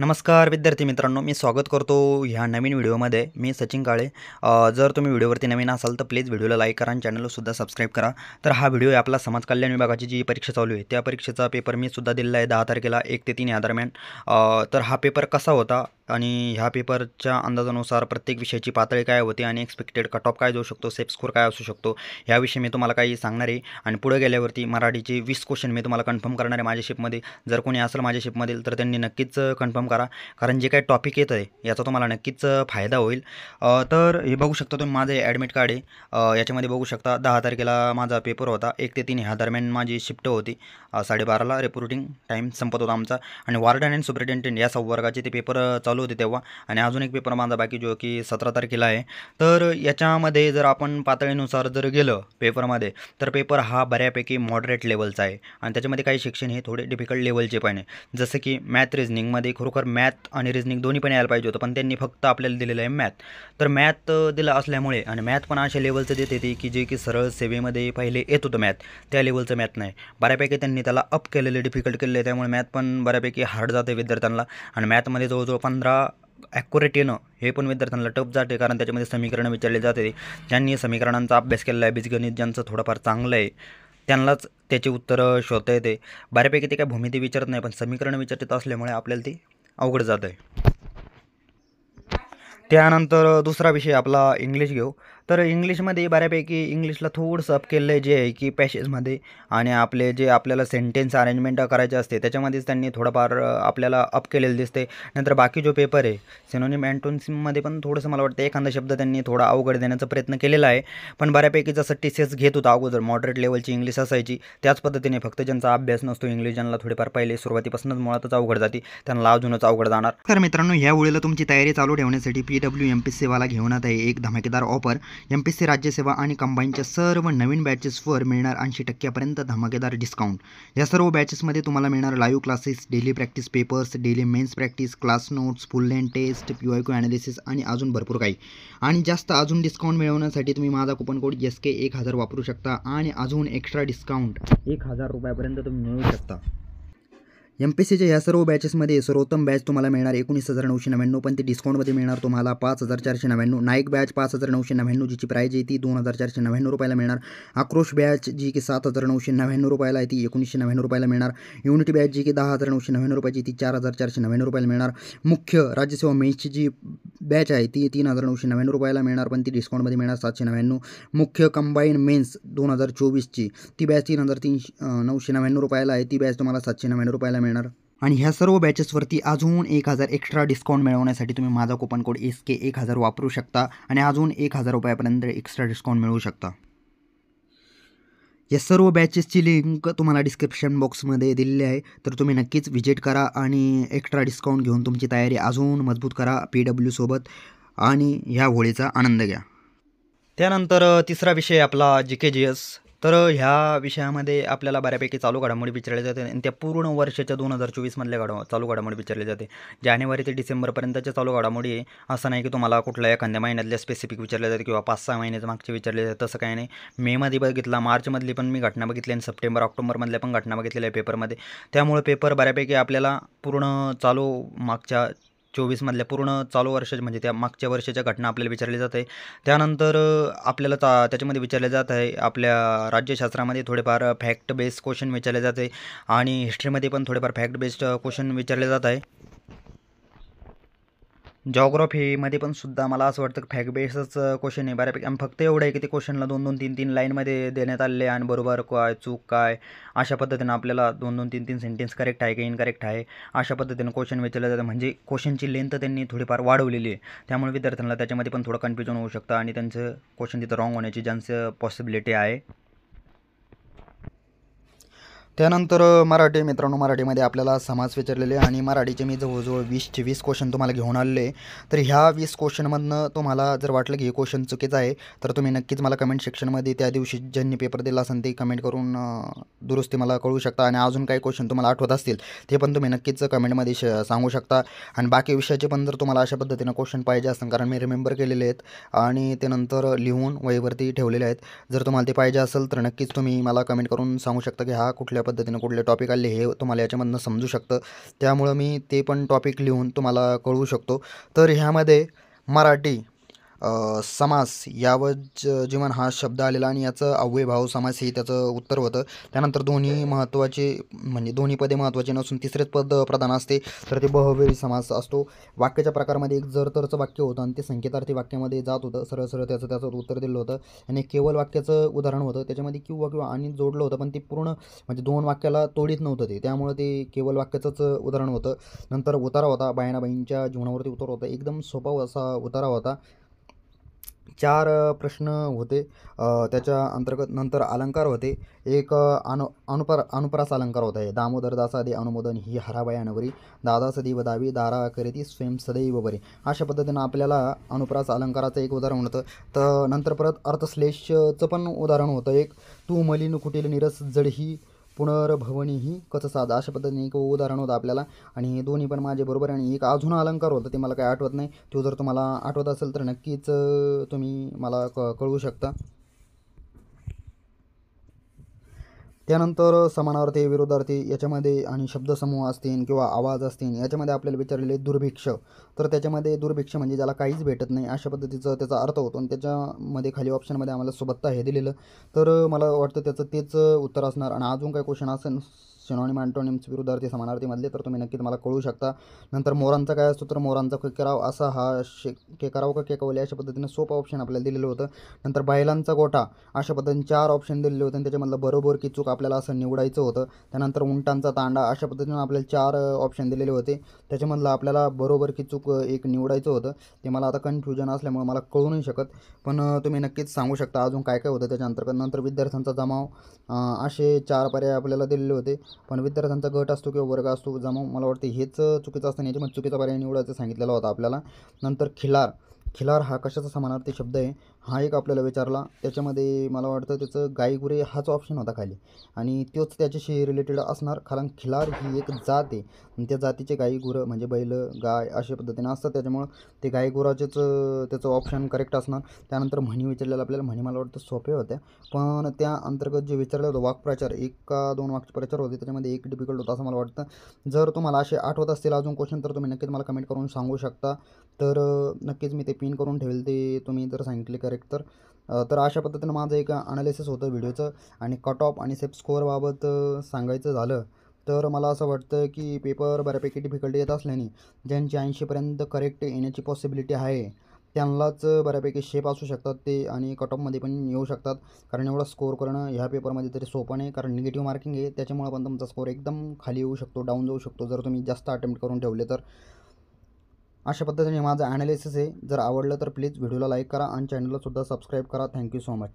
नमस्कार विद्यार्थी मित्रांनो, मी स्वागत करतो ह्या नवीन व्हिडिओमध्ये. मी सचिन काळे. जर तुम्ही व्हिडिओवरती नवीन असाल तर प्लीज व्हिडिओला लाईक करा आणि चॅनललासुद्धा सबस्क्राईब करा. तर हा व्हिडिओ आहे आपला समाज कल्याण विभागाची जी परीक्षा चालू आहे त्या परीक्षेचा पेपर मी सुद्धा दिलेला आहे 10 तारखेला 1 ते 3 या दरम्यान. तर हा पेपर कसा होता आणि ह्या पेपरच्या अंदाजानुसार प्रत्येक विषयाची पातळी काय होती आणि एक्सपेक्टेड कट ऑफ काय जाऊ शकतो, सेफ स्कोर काय असू शकतो, ह्याविषयी मी तुम्हाला काही सांगणार आहे. आणि पुढे गेल्यावरती मराठीचे 20 क्वेश्चन मी तुम्हाला कन्फर्म करणार आहे माझ्या शिपमध्ये. जर कोणी असेल माझ्या शिपमध्ये तर त्यांनी नक्कीच कन्फर्म करा, कारण जे काही टॉपिक येतं आहे याचा तुम्हाला नक्कीच फायदा होईल. तर हे बघू शकता तुम्ही, माझं ॲडमिट कार्ड आहे. याच्यामध्ये बघू शकता 10 तारखेला माझा पेपर होता. 1 ते 3 ह्या दरम्यान माझी शिफ्ट होती. 12:30ला रिपोर्टिंग टाईम संपत होता आमचा. आणि वॉर्डन अँड सुपरिटेंडेंट या संवर्गाचे ते पेपर चालू होते तेव्हा. आणि अजून एक पेपर माझा बाकी जो की 17 तारखेला आहे. तर याच्यामध्ये जर आपण पातळीनुसार जर गेलं पेपरमध्ये तर पेपर हा बऱ्यापैकी मॉडरेट लेवलचा आहे. आणि त्याच्यामध्ये काही सेक्शन हे थोडे डिफिकल्ट लेवलचे पण आहे. जसं की मॅथ रिजनिंगमध्ये खरोखर मॅथ आणि रिजनिंग दोन्ही पण यायला पाहिजे होतं, पण त्यांनी फक्त आपल्याला दिलेलं आहे मॅथ. तर मॅथ दिलं असल्यामुळे, आणि मॅथ पण अशा लेवलचं देते ती की जे की सरळ सेवेमध्ये पहिले येत होतं मॅथ, त्या लेवलचं मॅथ नाही. बऱ्यापैकी त्यांनी त्याला अप केलेलं, डिफिकल्ट केलेलं आहे. त्यामुळे मॅथ पण बऱ्यापैकी हार्ड जाते विद्यार्थ्यांना. आणि मॅथमध्ये जवळजवळ 15 ॲक्युरेट येणं हे पण विद्यार्थ्यांना टफ जाते, कारण त्याच्यामध्ये समीकरणं विचारले जाते. ज्यांनी समीकरणांचा अभ्यास केलेला आहे, बीजगणित ज्यांचं थोडंफार चांगलं आहे त्यांनाच त्याची उत्तरं शोधता येते. बऱ्यापैकी ते काय भूमिती विचारत नाही, पण समीकरणं विचारत असल्यामुळे आपल्याला ती अवघड जात आहे. त्यानंतर दुसरा विषय आपला इंग्लिश घेऊ. तर इंग्लिशमध्ये बऱ्यापैकी इंग्लिशला थोडंसं अप केलं आहे, जे आहे की पॅसेजमध्ये आणि आपले जे आपल्याला सेंटेन्स अरेंजमेंट करायचे असते त्याच्यामध्येच त्यांनी थोडंफार आपल्याला अप केलेलं दिसते. नंतर बाकी जो पेपर आहे सिनोनिम अँटोनिममध्ये पण थोडंसं मला वाटतं एखादा शब्द त्यांनी थोडा अवघड देण्याचा प्रयत्न केलेला आहे. पण बऱ्यापैकी जसं टीसीएस घेत होता अगोदर मॉडरेट लेवलची इंग्लिश असायची त्याच पद्धतीने, फक्त ज्यांचा अभ्यास नसतो इंग्लिश, ज्यांना थोडीफार पहिले सुरुवातीपासूनच मुळातच अवघड जाते त्यांना अजूनच अवघड जाणार. तर मित्रांनो, ह्या वेळेला तुमची तयारी चालू ठेवण्यासाठी PWMPSCवाला घेऊन आता आहे एक धमाकेदार ऑफर. MPSC राज्यसेवा आणि कंबाईनच्या सर्व नवीन बॅचेसवर मिळणार 80% धमाकेदार डिस्काउंट. या सर्व बॅचेसमध्ये तुम्हाला मिळणार live classes, daily practice papers, daily mains practice, class notes, full length test, PYQ analysis आणि अजून भरपूर काही. आणि जास्त अजून डिस्काउंट मिळवण्यासाठी तुम्ही माझा कुपन कोड SK1000 वापरू शकता आणि अजून एक्स्ट्रा डिस्काउंट 1000 रुपयापर्यंत तुम्ही मिळवू शकता. MPSCच्या या सर्व बॅचेसमध्ये सर्वोत्तम बॅच तुम्हाला मिळणार 19,999, पण ती डिस्काउंटमध्ये मिळणार तुम्हाला 5,499. नाईक बॅच 5,999 जिची प्राईज आहे ती 2,499 रुपयाला मिळणार. आक्रोश बॅच जी की 7,999 रुपयाला आहे ती 1,999 रुपयाला मिळणार. युनिटी बॅच जी की 10,999 रुपयाची ती 4,499 रुपयाला मिळणार. मुख्य राज्यसेवा मेन्सची जी बॅच आहे ती 3,999 रुपयाला मिळणार, पण ती डिस्काउंटमध्ये मिळणार 799. मुख्य कंबाईन मेन्स 2024ची ती बॅच 3,999 रुपयाला आहे, ती बॅच तुम्हाला 799 रुपयाला मिळणार. आणि ह्या सर्व बॅचेसवरती अजून 1000 एक्स्ट्रा डिस्काउंट मिळवण्यासाठी तुम्ही माझा कुपन कोड SK1000 वापरू शकता आणि अजून 1000 रुपयापर्यंत एक्स्ट्रा डिस्काउंट मिळवू शकता. या सर्व बॅचेसची लिंक तुम्हाला डिस्क्रिप्शन बॉक्समध्ये दिलेली आहे, तर तुम्ही नक्कीच व्हिजिट करा आणि एक्स्ट्रा डिस्काउंट घेऊन तुमची तयारी अजून मजबूत करा PW सोबत आणि ह्या होळीचा आनंद घ्या. त्यानंतर तिसरा विषय आपला GK/GS. तर ह्या विषयामध्ये आपल्याला बऱ्यापैकी चालू घडामोडी विचारल्या जाते आणि त्या पूर्ण वर्षाच्या 2024मधल्या चालू घडामोडी विचारल्या जाते. जानेवारी ते डिसेंबरपर्यंतच्या चालू घडामोडी आहे. असं नाही की तुम्हाला कुठल्या एखाद्या महिन्यातल्या स्पेसिफिक विचारल्या जाते किंवा 5-6 महिन्याच्या मागचे विचारले जाते, तसं काही नाही. मेमध्ये बघितला, मार्चमधली पण मी घटना बघितली आणि सप्टेंबर ऑक्टोबरमधल्या पण घटना बघितलेल्या आहे पेपरमध्ये. त्यामुळे पेपर बऱ्यापैकी आपल्याला पूर्ण चालू मागच्या 24मधल्या पूर्ण चालू वर्षाच्या म्हणजे त्या मागच्या वर्षाच्या घटना आपल्याला विचारली जात आहे. त्यानंतर आपल्याला त्याच्यामध्ये विचारले जात आहे आपल्या राज्यशास्त्रामध्ये थोडेफार फॅक्ट बेस्ड क्वेश्चन विचारले जाते आणि हिस्ट्रीमध्ये पण थोडेफार फॅक्ट बेस्ड क्वेश्चन विचारले जात आहे. जॉग्राफीमध्ये पण सुद्धा मला असं वाटतं की फॅक्ट बेस्डच क्वेश्चन आहे बऱ्यापैकी. आणि फक्त एवढं आहे की ते क्वेश्चनला 2-2, 3-3 लाईनमध्ये देण्यात आले आणि बरोबर काय चूक काय अशा पद्धतीनं आपल्याला 2-2, 3-3 सेंटेन्स करेक्ट आहे की इनकरेक्ट आहे अशा पद्धतीनं क्वेश्चन विचारले जातं. म्हणजे क्वेश्चनची लेंथ त्यांनी थोडीफार वाढवलेली आहे, त्यामुळे विद्यार्थ्यांना त्याच्यामध्ये पण थोडं कन्फ्युजन होऊ शकतं आणि त्यांचं क्वेश्चन तिथं रॉंग होण्याची चान्स पॉसिबिलिटी आहे. त्यानंतर मराठी मित्रांनो, मराठीमध्ये आपल्याला समास विचारलेले आणि मराठीचे मी जवळजवळ 20चे 20 क्वेश्चन तुम्हाला घेऊन आलेले. तर ह्या 20 क्वेश्चनमधनं तुम्हाला जर वाटलं की हे क्वेश्चन चुकीचं आहे तर तुम्ही नक्कीच मला कमेंट सेक्शनमध्ये त्या दिवशी ज्यांनी पेपर दिला असेल ते कमेंट करून दुरुस्ती मला कळवू शकता. आणि अजून काही क्वेश्चन तुम्हाला आठवत असतील ते पण तुम्ही नक्कीच कमेंटमध्ये सांगू शकता. आणि बाकी विषयाचे पण जर तुम्हाला अशा पद्धतीनं क्वेश्चन पाहिजे असेल, कारण मी रिमेंबर केलेले आहेत आणि ते नंतर लिहून वहीवरती ठेवलेले आहेत, जर तुम्हाला ते पाहिजे असेल तर नक्कीच तुम्ही मला कमेंट करून सांगू शकता की हा कुठल्या पद्धतीनं कुठले टॉपिक आले हे तुम्हाला याच्यामधनं समजू शकतं. त्यामुळं मी ते पण टॉपिक लिहून तुम्हाला कळवू शकतो. तर ह्यामध्ये मराठी समास यावत जीवन हा शब्द आलेला आणि याचं अव्ययभाव समास हे त्याचं उत्तर होतं. त्यानंतर दोन्ही महत्त्वाचे म्हणजे दोन्ही पदे महत्त्वाचे नसून तिसरेच पद प्रधान असते, तर ते बहुव्रीही समास असतो. वाक्याच्या प्रकारामध्ये एक जर-तरचं वाक्य होतं आणि ते संकेतार्थी वाक्यामध्ये जात होतं. सरळ-सरळ त्याचं उत्तर दिलं होतं आणि केवळ वाक्याचं उदाहरण होतं. त्याच्यामध्ये किंवा आणि जोडलं होतं, पण ते पूर्ण म्हणजे 2 वाक्याला तोडीत नव्हतं ते. त्यामुळे ते केवळ वाक्याचंच उदाहरण होतं. नंतर उतारा होता, बायणाबाईंच्या जीवनावरती उतारा होता. एकदम सोपा असा उतारा होता. 4 प्रश्न होते. त्याच्या अंतर्गत नंतर अलंकार होते. एक अनुप्रास अलंकार होता आहे. दामोदर दासादे अनुमोदन ही हराबाया नवरी, दादा सदैव दावी दारा करीती स्वयं सदैव बरे. अशा पद्धतीनं आपल्याला अनुप्रास अलंकाराचं एक उदाहरण होतं. तर नंतर परत अर्थश्लेषचं पण उदाहरण होतं एक. तू मलिन कुटील निरस जड ही पुनर्भवनी ही कच साध. अशा पद्धतीने एक उदाहरण होतं आपल्याला आणि हे दोन्ही पण माझे बरोबर. आणि एक अजून अलंकार होतं, ते मला काही आठवत नाही. तो जर तुम्हाला आठवत असेल तर नक्कीच तुम्ही मला कळवू शकता. त्यानंतर समानार्थी, विरोधार्थी याच्यामध्ये आणि शब्दसमूह असतील किंवा आवाज असतील याच्यामध्ये आपल्याला विचारलेले दुर्भिक्ष. तर त्याच्यामध्ये दुर्भिक्ष म्हणजे ज्याला काहीच भेटत नाही अशा पद्धतीचा त्याचा अर्थ होतो आणि त्याच्यामध्ये खाली ऑप्शनमध्ये आम्हाला सोबत्ता हे दिलेलं. तर मला वाटतं त्याचं तेच उत्तर असणार. आणि अजून काही क्वेश्चन असेल सिनॉनिम अँटोनिम्स विरुद्धार्थी समानार्थीमधले तर तुम्ही नक्कीच मला कळू शकता. नंतर मोरांचा काय असतो, तर मोरांचा केकराव असा हा केकराव का केकवले अशा पद्धतीने सोपं ऑप्शन आपल्याला दिलेलं होतं. नंतर बैलांचा गोठा अशा पद्धतीने 4 ऑप्शन दिलेले होते आणि त्याच्यामधलं बरोबर की चूक आपल्याला असं निवडायचं होतं. त्यानंतर उंटांचा तांडा अशा पद्धतीनं आपल्याला 4 ऑप्शन दिलेले होते. त्याच्यामधलं आपल्याला बरोबर की चूक एक निवडायचं होतं. ते मला आता कन्फ्युजन असल्यामुळे मला कळू नाही शकत, पण तुम्ही नक्कीच सांगू शकता अजून काय काय होतं त्याच्या अंतर्गत. नंतर विद्यार्थ्यांचा जमाव असे 4 पर्याय आपल्याला दिलेले होते. पण विद्यार्थ्यांचा गट असतो किंवा वर्ग असतो, जमाव मला वाटते हेच चुकीचं असतं. याच्यामध्ये चुकीचा पर्याय निवडायचं सांगितलेला होता आपल्याला. नंतर खिलार. खिलार हा कशाचा समानार्थी शब्द आहे हा एक आपल्याला विचारला. त्याच्यामध्ये मला वाटतं त्याचं गाईगुरे हाच ऑप्शन होता खाली आणि तोच त्याच्याशी रिलेटेड असणार, कारण खिलार ही एक जात आहे आणि त्या जातीचे गाई गुरं म्हणजे बैल गाय अशा पद्धतीने असतात. त्याच्यामुळं ते गाई गुराचेच त्याचं ऑप्शन करेक्ट असणार. त्यानंतर म्हणी विचारलेलं आपल्याला. म्हणी मला वाटतं सोप्या होत्या, पण त्या अंतर्गत जे विचारलं होतं वाक्प्रचार 1 का 2 वाक्प्रचार होते, त्याच्यामध्ये एक डिफिकल्ट होता असं मला वाटतं. जर तुम्हाला असे आठवत असतील अजून क्वेश्चन तर तुम्ही नक्कीच मला कमेंट करून सांगू शकता. तर नक्कीच मी ते पिन करून ठेवेल ते तुम्ही जर सांगितले करेक्ट तर. तर अशा पद्धतीनं माझं एक ॲनालिसिस होतं व्हिडिओचं. आणि कट ऑफ आणि सेफ स्कोअरबाबत सांगायचं झालं तर मला असं वाटतं की पेपर बऱ्यापैकी डिफिकल्ट येत असल्याने ज्यांची 80पर्यंत करेक्ट येण्याची पॉसिबिलिटी आहे त्यांनाच बऱ्यापैकी शेप असू शकतात ते आणि कट ऑफमध्ये पण येऊ शकतात. कारण एवढा स्कोअर करणं ह्या पेपरमध्ये तरी सोपं नाही, कारण निगेटिव्ह मार्किंग आहे. त्याच्यामुळे पण तुमचा स्कोअर एकदम खाली येऊ शकतो, डाऊन जाऊ शकतो जर तुम्ही जास्त अटेम्प्ट करून ठेवले तर. अशा पद्धतीने माझं ॲनालिसिस आहे. जर आवडलं तर प्लीज व्हिडिओला लाईक करा आणि चॅनलला सुद्धा सबस्क्राईब करा. Thank you so much.